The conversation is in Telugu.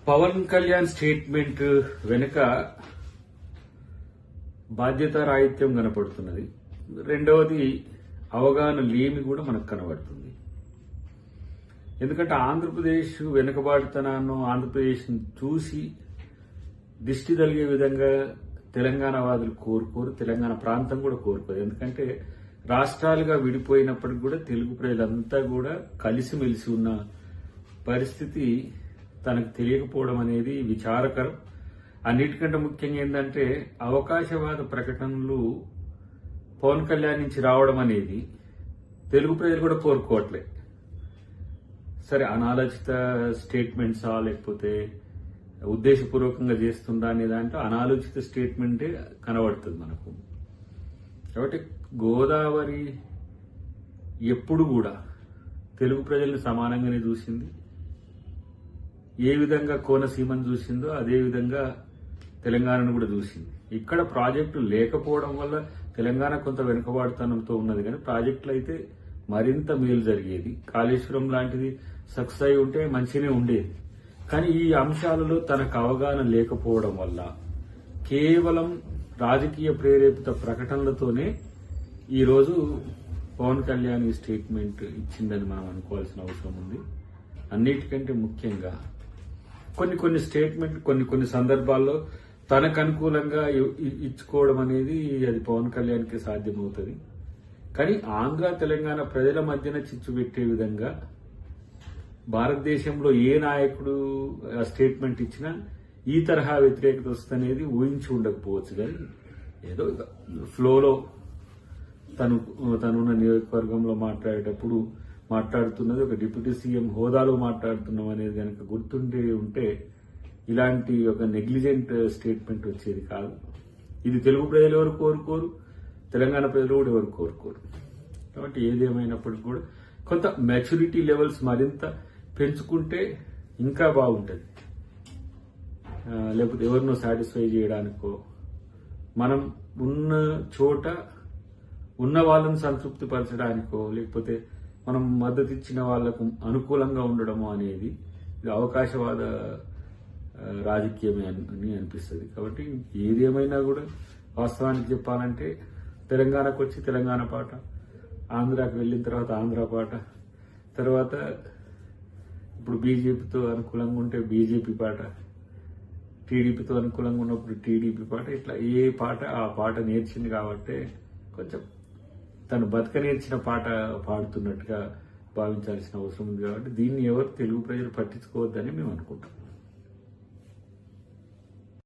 పవన్ కళ్యాణ్ స్టేట్మెంట్ వెనుక బాధ్యతారాహిత్యం కనపడుతున్నది. రెండవది అవగాహన లేమి కూడా మనకు కనబడుతుంది. ఎందుకంటే ఆంధ్రప్రదేశ్ వెనుకబాటుతనాన్ని ఆంధ్రప్రదేశ్ చూసి దిష్టి తగిలే విధంగా తెలంగాణ వాదులు కోరుకోరు, తెలంగాణ ప్రాంతం కూడా కోరుకోరు. ఎందుకంటే రాష్ట్రాలుగా విడిపోయినప్పటికి కూడా తెలుగు ప్రజలంతా కూడా కలిసిమెలిసి ఉన్న పరిస్థితి తనకు తెలియకపోవడం అనేది విచారకరం. అన్నిటికంటే ముఖ్యంగా ఏంటంటే అవకాశవాద ప్రకటనలు పవన్ కళ్యాణ్ నుంచి రావడం అనేది తెలుగు ప్రజలు కూడా కోరుకోవట్లే. సరే, అనాలోచిత స్టేట్మెంట్సా లేకపోతే ఉద్దేశపూర్వకంగా చేస్తుందా అనే దాంట్లో అనాలోచిత స్టేట్మెంటే కనబడుతుంది మనకు. కాబట్టి గోదావరి ఎప్పుడు కూడా తెలుగు ప్రజల్ని సమానంగానే చూసింది. ఏ విధంగా కోనసీమను చూసిందో అదే విధంగా తెలంగాణను కూడా చూసింది. ఇక్కడ ప్రాజెక్టులు లేకపోవడం వల్ల తెలంగాణ కొంత వెనుకబాటుతనంతో ఉన్నది, కానీ ప్రాజెక్టులు అయితే మరింత మేలు జరిగేది. కాళేశ్వరం లాంటిది సక్సెస్ అయి ఉంటే మంచిగానే ఉండేది. కానీ ఈ అంశాలలో తనకు అవగాహన లేకపోవడం వల్ల కేవలం రాజకీయ ప్రేరేపిత ప్రకటనలతోనే ఈరోజు పవన్ కళ్యాణ్ ఈ స్టేట్మెంట్ ఇచ్చిందని మనం అనుకోవాల్సిన అవసరం ఉంది. అన్నిటికంటే ముఖ్యంగా కొన్ని స్టేట్మెంట్ కొన్ని సందర్భాల్లో తనకు అనుకూలంగా ఇచ్చుకోవడం అనేది అది పవన్ కళ్యాణ్కి సాధ్యమవుతుంది. కానీ ఆంధ్ర తెలంగాణ ప్రజల మధ్యన చిచ్చు పెట్టే విధంగా భారతదేశంలో ఏ నాయకుడు స్టేట్మెంట్ ఇచ్చినా ఈ తరహా వ్యతిరేకత వస్తుందనేది ఊహించి ఉండకపోవచ్చు. కానీ ఏదో ఫ్లోలో తనున్న నియోజకవర్గంలో మాట్లాడేటప్పుడు మాట్లాడుతున్నది ఒక డిప్యూటీ సీఎం హోదాలో మాట్లాడుతున్నాం అనేది కనుక గుర్తుండే ఉంటే ఇలాంటి ఒక నెగ్లిజెంట్ స్టేట్మెంట్ వచ్చేది కాదు. ఇది తెలుగు ప్రజలు ఎవరు కోరుకోరు, తెలంగాణ ప్రజలు కూడా ఎవరు కోరుకోరు. కాబట్టి ఏదేమైనప్పటికీ కూడా కొంత మెచ్యూరిటీ లెవెల్స్ మరింత పెంచుకుంటే ఇంకా బాగుంటుంది. లేకపోతే ఎవరినో సాటిస్ఫై చేయడానికో మనం ఉన్న చోట ఉన్న వాళ్ళని సంతృప్తి పరచడానికో లేకపోతే మనం మద్దతు ఇచ్చిన వాళ్లకు అనుకూలంగా ఉండడము అనేది ఇది అవకాశవాద రాజకీయమే అని అనిపిస్తుంది. కాబట్టి ఏది ఏమైనా కూడా వాస్తవానికి చెప్పాలంటే తెలంగాణకు వచ్చి తెలంగాణ పాట, ఆంధ్రాకి వెళ్ళిన తర్వాత ఆంధ్ర పాట, తర్వాత ఇప్పుడు బీజేపీతో అనుకూలంగా ఉంటే బీజేపీ పాట, టీడీపీతో అనుకూలంగా ఉన్నప్పుడు టీడీపీ పాట, ఇట్లా ఏ పాట ఆ పాట నేర్చింది కాబట్టి కొంచెం తను బతక నేర్చిన పాట పాడుతున్నట్టుగా భావించాల్సిన అవసరం ఉంది. కాబట్టి దీన్ని ఎవరు తెలుగు ప్రజలు పట్టించుకోవద్దని మేము అనుకుంటాం.